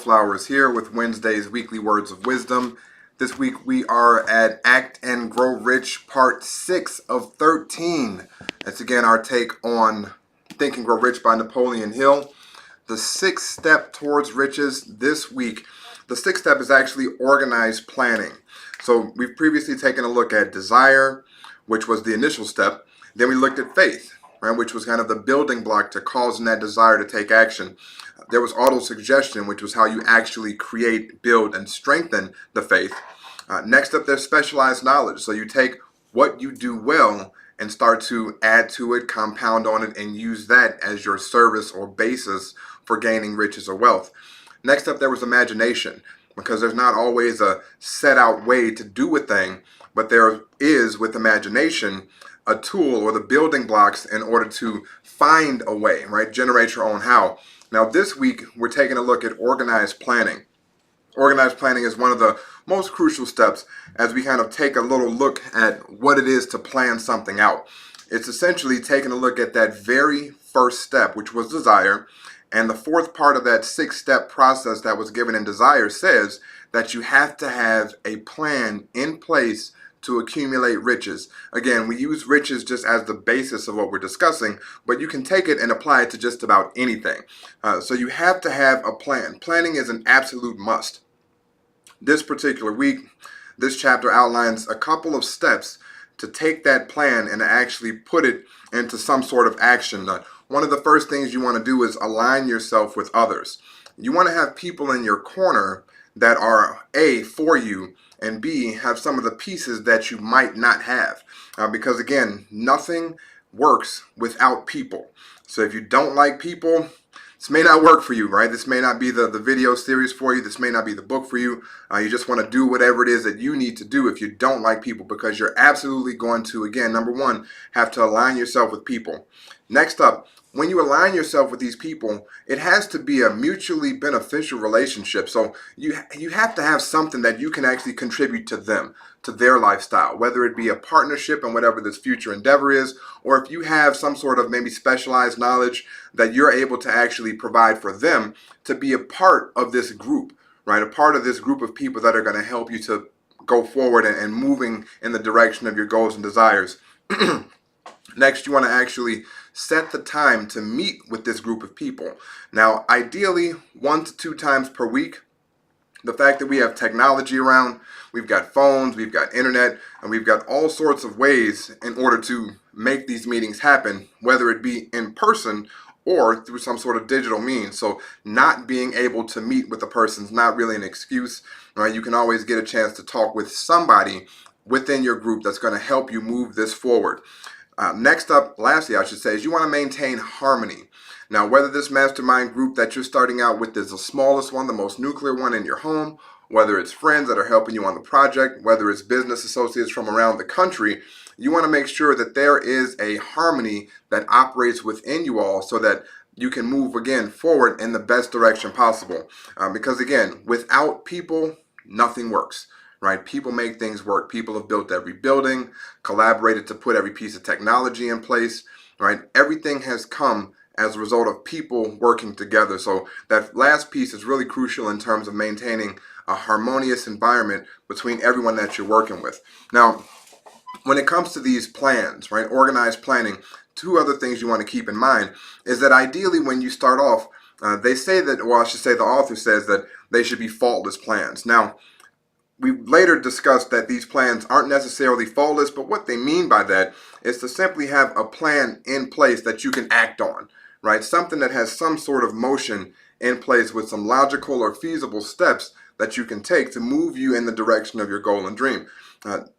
Flowers here with Wednesday's Weekly Words of Wisdom. This week we are at Act and Grow Rich, part 6 of 13. That's again our take on Think and Grow Rich by Napoleon Hill. The sixth step towards riches this week. The sixth step is actually organized planning. So we've previously taken a look at desire, which was the initial step. Then we looked at faith, right, which was kind of the building block to causing that desire to take action. There was auto-suggestion, which was how you actually create, build, and strengthen the faith. Next up, there's specialized knowledge. So you take what you do well and start to add to it, compound on it, and use that as your service or basis for gaining riches or wealth. Next up, there was imagination, because there's not always a set out way to do a thing, but there is, with imagination, a tool or the building blocks in order to find a way, right? Generate your own how. Now this week, we're taking a look at organized planning. Organized planning is one of the most crucial steps as we kind of take a little look at what it is to plan something out. It's essentially taking a look at that very first step, which was desire. And the fourth part of that 6-step process that was given in desire says that you have to have a plan in place to accumulate riches. Again, we use riches just as the basis of what we're discussing, but you can take it and apply it to just about anything. So you have to have a plan. Planning is an absolute must. This particular week, this chapter outlines a couple of steps to take that plan and to actually put it into some sort of action. One of the first things you want to do is align yourself with others. You want to have people in your corner that are A, for you, and B, have some of the pieces that you might not have. Because again, nothing works without people. So if you don't like people, this may not work for you, right? This may not be the video series for you. This may not be the book for you. You just want to do whatever it is that you need to do if you don't like people, because you're absolutely going to, again, number one, have to align yourself with people. Next up, when you align yourself with these people, it has to be a mutually beneficial relationship. So you have to have something that you can actually contribute to them, to their lifestyle, whether it be a partnership in whatever this future endeavor is, or if you have some sort of maybe specialized knowledge that you're able to actually provide for them to be a part of this group, right? A part of this group of people that are going to help you to go forward and moving in the direction of your goals and desires. Next, you want to actually set the time to meet with this group of people. Now, ideally, 1 to 2 times per week. The fact that we have technology around, we've got phones, we've got internet, and we've got all sorts of ways in order to make these meetings happen, whether it be in person or through some sort of digital means. So not being able to meet with a person is not really an excuse, right? You can always get a chance to talk with somebody within your group that's going to help you move this forward. Next up, lastly, I should say, is you want to maintain harmony. Now, whether this mastermind group that you're starting out with is the smallest one, the most nuclear one in your home, whether it's friends that are helping you on the project, whether it's business associates from around the country, you want to make sure that there is a harmony that operates within you all so that you can move again forward in the best direction possible. Because again, without people, nothing works. Right? People make things work. People have built every building, collaborated to put every piece of technology in place, right? Everything has come as a result of people working together. So that last piece is really crucial in terms of maintaining a harmonious environment between everyone that you're working with. Now, when it comes to these plans, right, organized planning, 2 other things you want to keep in mind is that ideally when you start off, they say that, well, I should say the author says that they should be faultless plans. Now, we later discussed that these plans aren't necessarily faultless, but what they mean by that is to simply have a plan in place that you can act on, right? Something that has some sort of motion in place with some logical or feasible steps that you can take to move you in the direction of your goal and dream.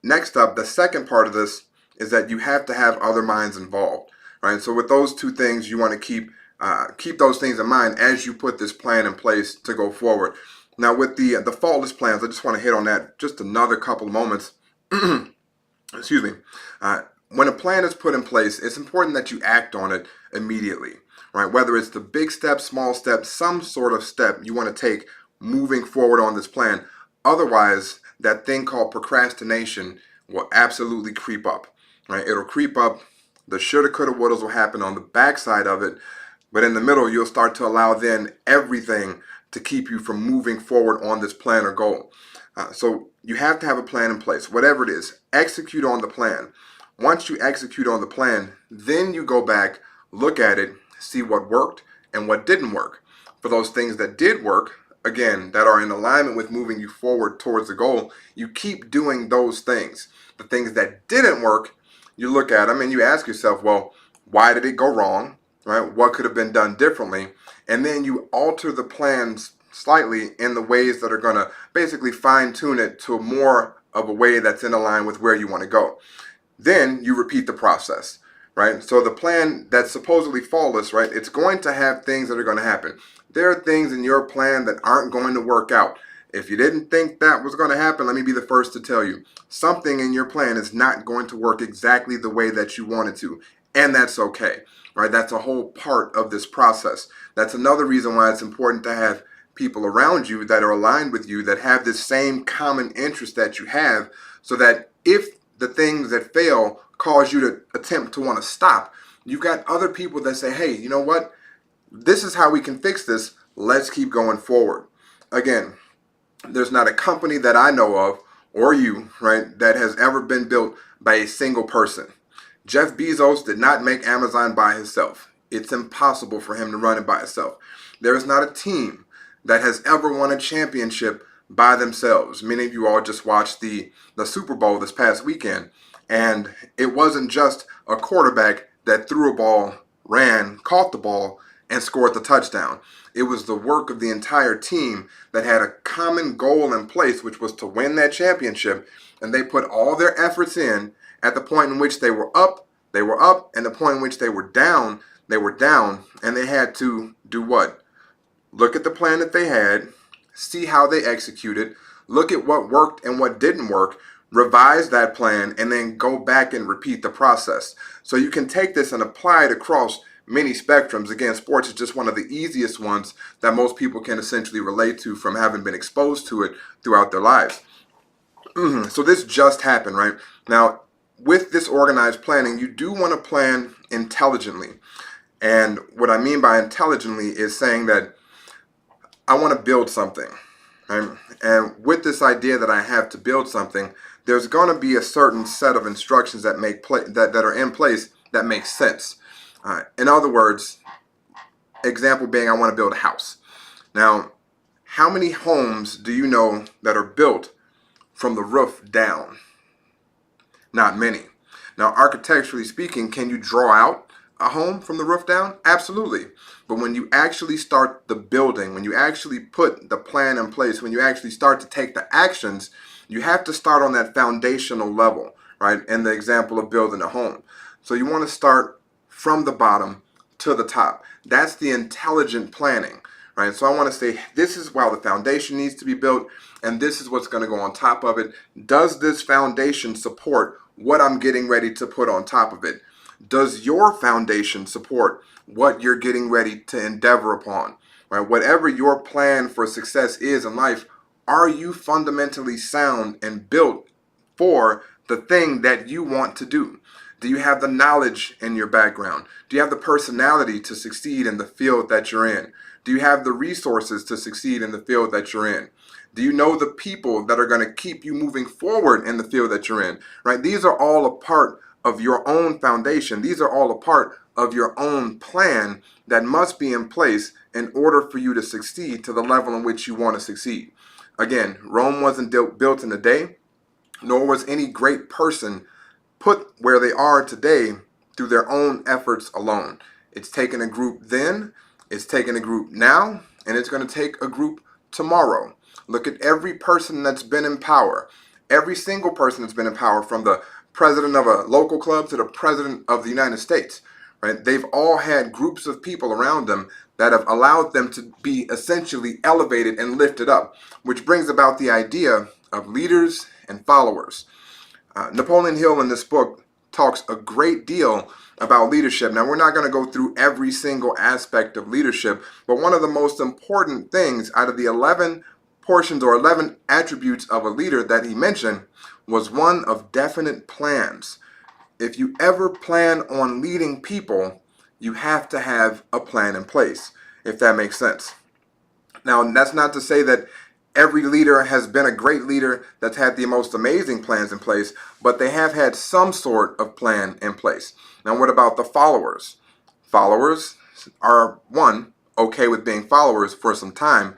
Next up, the second part of this is that you have to have other minds involved, right? So with those 2 things, you want to keep those things in mind as you put this plan in place to go forward. Now, with the faultless plans, I just want to hit on that just another couple of moments. Excuse me. When a plan is put in place, it's important that you act on it immediately, right? Whether it's the big step, small step, some sort of step you want to take moving forward on this plan. Otherwise, that thing called procrastination will absolutely creep up, right? It'll creep up. The shoulda, coulda, wouldas will happen on the backside of it. But in the middle, you'll start to allow then everything to keep you from moving forward on this plan or goal. So you have to have a plan in place, whatever it is. Execute on the plan. Once you execute on the plan, then you go back, look at it, see what worked and what didn't work. For those things that did work, again, that are in alignment with moving you forward towards the goal, you keep doing those things. The things that didn't work, you look at them and you ask yourself, well, why did it go wrong? Right? What could have been done differently? And then you alter the plans slightly in the ways that are going to basically fine tune it to more of a way that's in line with where you want to go. Then you repeat the process, right? So the plan that's supposedly flawless, right? It's going to have things that are going to happen. There are things in your plan that aren't going to work out. If you didn't think that was going to happen, let me be the first to tell you, something in your plan is not going to work exactly the way that you want it to. And that's okay, right? That's a whole part of this process. That's another reason why it's important to have people around you that are aligned with you, that have this same common interest that you have, so that if the things that fail cause you to attempt to want to stop, you've got other people that say, hey, you know what? This is how we can fix this. Let's keep going forward. Again, there's not a company that I know of, or you, right, that has ever been built by a single person. Jeff Bezos did not make Amazon by himself. It's impossible for him to run it by himself. There is not a team that has ever won a championship by themselves. Many of you all just watched the Super Bowl this past weekend, and it wasn't just a quarterback that threw a ball, ran, caught the ball, and scored the touchdown. It was the work of the entire team that had a common goal in place, which was to win that championship, and they put all their efforts in. At the point in which they were up, and the point in which they were down, and they had to do what? Look at the plan that they had, see how they executed, look at what worked and what didn't work, revise that plan, and then go back and repeat the process. So you can take this and apply it across many spectrums. Again, sports is just one of the easiest ones that most people can essentially relate to from having been exposed to it throughout their lives. So this just happened, right? Now, with this organized planning, you do want to plan intelligently. And what I mean by intelligently is saying that I want to build something, right? And with this idea that I have to build something, there's going to be a certain set of instructions that that are in place that make sense. In other words, example being, I want to build a house. Now, how many homes do you know that are built from the roof down? Not many. Now, architecturally speaking, can you draw out a home from the roof down? Absolutely. But when you actually start the building, when you actually put the plan in place, when you actually start to take the actions, you have to start on that foundational level, right? In the example of building a home. So you want to start from the bottom to the top. That's the intelligent planning, right? So I want to say, this is how the foundation needs to be built, and this is what's going to go on top of it. Does this foundation support what I'm getting ready to put on top of it? Does your foundation support what you're getting ready to endeavor upon? Right? Whatever your plan for success is in life, are you fundamentally sound and built for the thing that you want to do? Do you have the knowledge in your background? Do you have the personality to succeed in the field that you're in? Do you have the resources to succeed in the field that you're in? Do you know the people that are going to keep you moving forward in the field that you're in? Right? These are all a part of your own foundation. These are all a part of your own plan that must be in place in order for you to succeed to the level in which you want to succeed. Again, Rome wasn't built in a day, nor was any great person put where they are today through their own efforts alone. It's taken a group then, it's taken a group now, and it's going to take a group tomorrow. Look at every person that's been in power. Every single person that's been in power, from the president of a local club to the president of the United States, right? They've all had groups of people around them that have allowed them to be essentially elevated and lifted up, which brings about the idea of leaders and followers. Napoleon Hill in this book talks a great deal about leadership. Now, we're not going to go through every single aspect of leadership, but one of the most important things out of the 11 portions or 11 attributes of a leader that he mentioned was one of definite plans. If you ever plan on leading people, you have to have a plan in place, if that makes sense. Now, that's not to say that every leader has been a great leader that's had the most amazing plans in place, but they have had some sort of plan in place. Now, what about the followers? Followers are, one, okay with being followers for some time,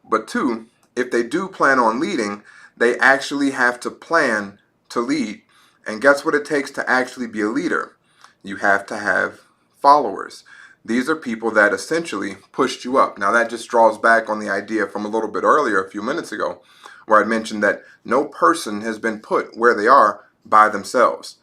but two, if they do plan on leading, they actually have to plan to lead. And guess what it takes to actually be a leader? You have to have followers. These are people that essentially pushed you up. Now that just draws back on the idea from a little bit earlier, a few minutes ago, where I mentioned that no person has been put where they are by themselves.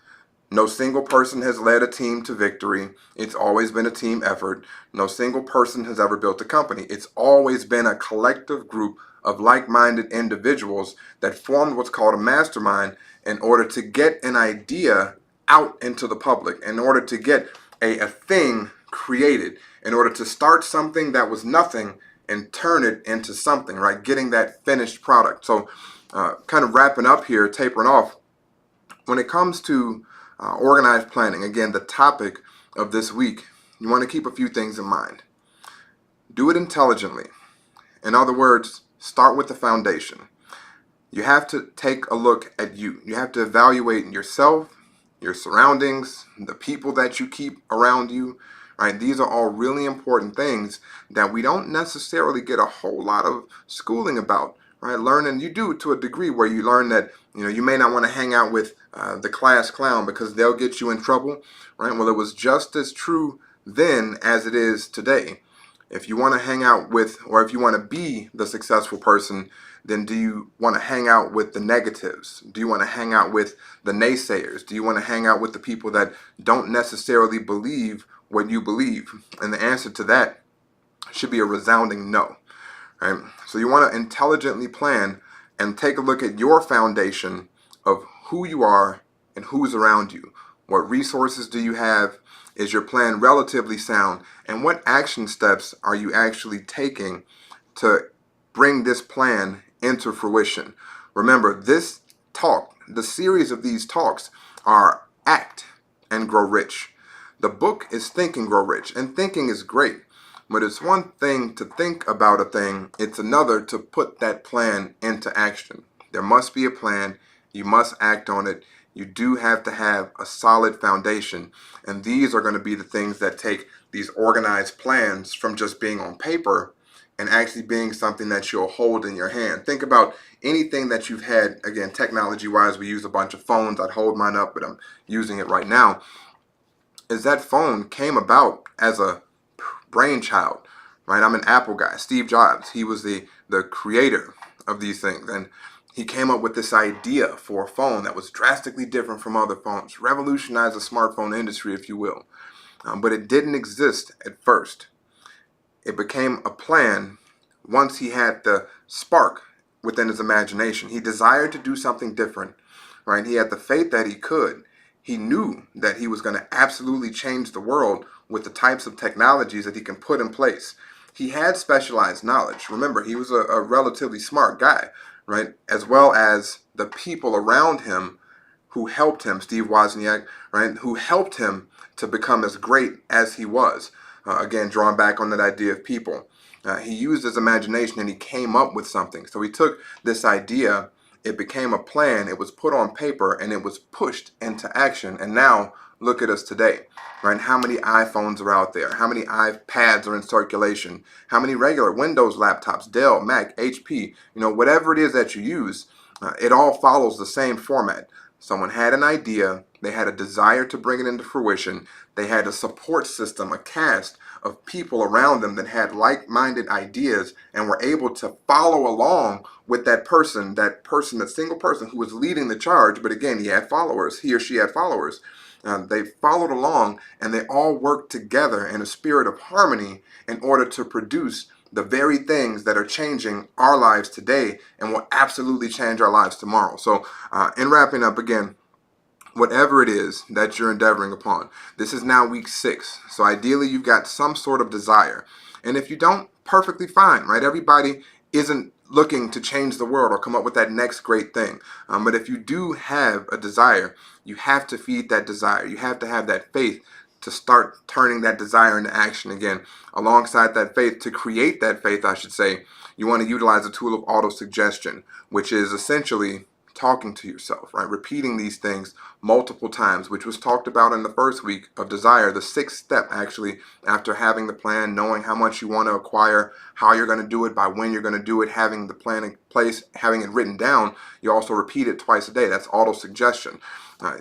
No single person has led a team to victory. It's always been a team effort. No single person has ever built a company. It's always been a collective group of like-minded individuals that formed what's called a mastermind in order to get an idea out into the public, in order to get a thing created, in order to start something that was nothing and turn it into something, right? Getting that finished product. So kind of wrapping up here, tapering off, when it comes to organized planning, again, the topic of this week, you want to keep a few things in mind. Do it intelligently. In other words, start with the foundation. You have to take a look at you. You have to evaluate yourself, your surroundings, the people that you keep around you, right? These are all really important things that we don't necessarily get a whole lot of schooling about, right? Learning, you do to a degree where you learn that, you may not want to hang out with the class clown because they'll get you in trouble, right? Well, it was just as true then as it is today. If you want to hang out with, or if you want to be the successful person, then do you want to hang out with the negatives? Do you want to hang out with the naysayers? Do you want to hang out with the people that don't necessarily believe what you believe? And the answer to that should be a resounding no. Right? So you want to intelligently plan and take a look at your foundation of who you are and who's around you. What resources do you have? Is your plan relatively sound? And what action steps are you actually taking to bring this plan into fruition? Remember, this talk, the series of these talks are Act and Grow Rich. The book is Think and Grow Rich, and thinking is great. But it's one thing to think about a thing, it's another to put that plan into action. There must be a plan, you must act on it, you do have to have a solid foundation. And these are going to be the things that take these organized plans from just being on paper and actually being something that you'll hold in your hand. Think about anything that you've had, again, technology-wise, we use a bunch of phones. I'd hold mine up, but I'm using it right now. Is that phone came about as a brainchild, right? I'm an Apple guy. Steve Jobs, he was the creator of these things, and he came up with this idea for a phone that was drastically different from other phones, revolutionized the smartphone industry, if you will. But it didn't exist at first. It became a plan once he had the spark within his imagination. He desired to do something different, right? He had the faith that he could. He knew that he was going to absolutely change the world with the types of technologies that he can put in place. He had specialized knowledge. Remember, he was a relatively smart guy, right? As well as the people around him who helped him, Steve Wozniak, right? Who helped him to become as great as he was. Again, drawing back on that idea of people. He used his imagination and he came up with something. So he took this idea, it became a plan, it was put on paper, and it was pushed into action. And now, look at us today, right? How many iPhones are out there? How many iPads are in circulation? How many regular Windows laptops, Dell, Mac, HP, whatever it is that you use, it all follows the same format. Someone had an idea, they had a desire to bring it into fruition, they had a support system, a cast of people around them that had like-minded ideas and were able to follow along with that single person who was leading the charge. But again, he had followers, he or she had followers. They followed along and they all worked together in a spirit of harmony in order to produce the very things that are changing our lives today and will absolutely change our lives tomorrow. So in wrapping up, again, whatever it is that you're endeavoring upon, this is now week 6. So ideally you've got some sort of desire. And if you don't, perfectly fine, right? Everybody isn't looking to change the world or come up with that next great thing. But if you do have a desire, you have to feed that desire. You have to have that faith to start turning that desire into action again. Alongside that faith, to create that faith, I should say, you want to utilize the tool of auto-suggestion, which is essentially talking to yourself, right? Repeating these things multiple times, which was talked about in the first week of desire, the sixth step actually, after having the plan, knowing how much you want to acquire, how you're going to do it, by when you're going to do it, having the plan in place, having it written down. You also repeat it twice a day. That's auto-suggestion.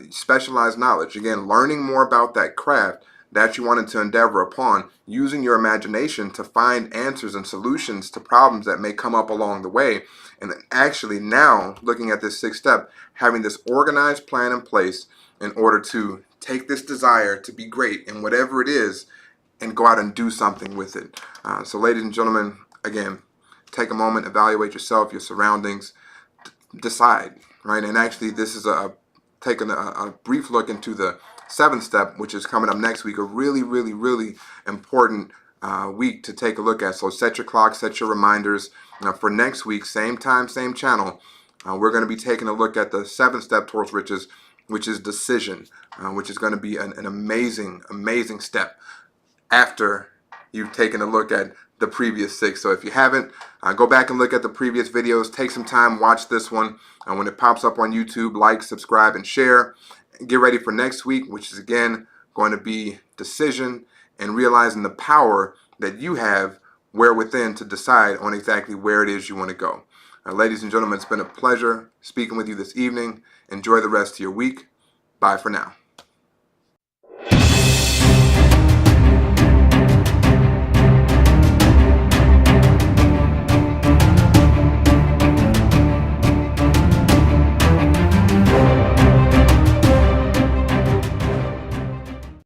Specialized knowledge, again, learning more about that craft that you wanted to endeavor upon, using your imagination to find answers and solutions to problems that may come up along the way. And then actually now, looking at this sixth step, having this organized plan in place in order to take this desire to be great in whatever it is and go out and do something with it. So ladies and gentlemen, again, take a moment, evaluate yourself, your surroundings, decide, right? And actually this is taking a brief look into the seventh step, which is coming up next week, a really, really, really important week to take a look at. So set your clock, set your reminders. For next week, same time, same channel, we're going to be taking a look at the seventh step towards riches, which is decision, which is going to be an amazing, amazing step after you've taken a look at the previous six. So if you haven't, go back and look at the previous videos. Take some time, watch this one. And when it pops up on YouTube, like, subscribe, and share. Get ready for next week, which is again going to be decision and realizing the power that you have where within to decide on exactly where it is you want to go. Ladies and gentlemen, it's been a pleasure speaking with you this evening. Enjoy the rest of your week. Bye for now.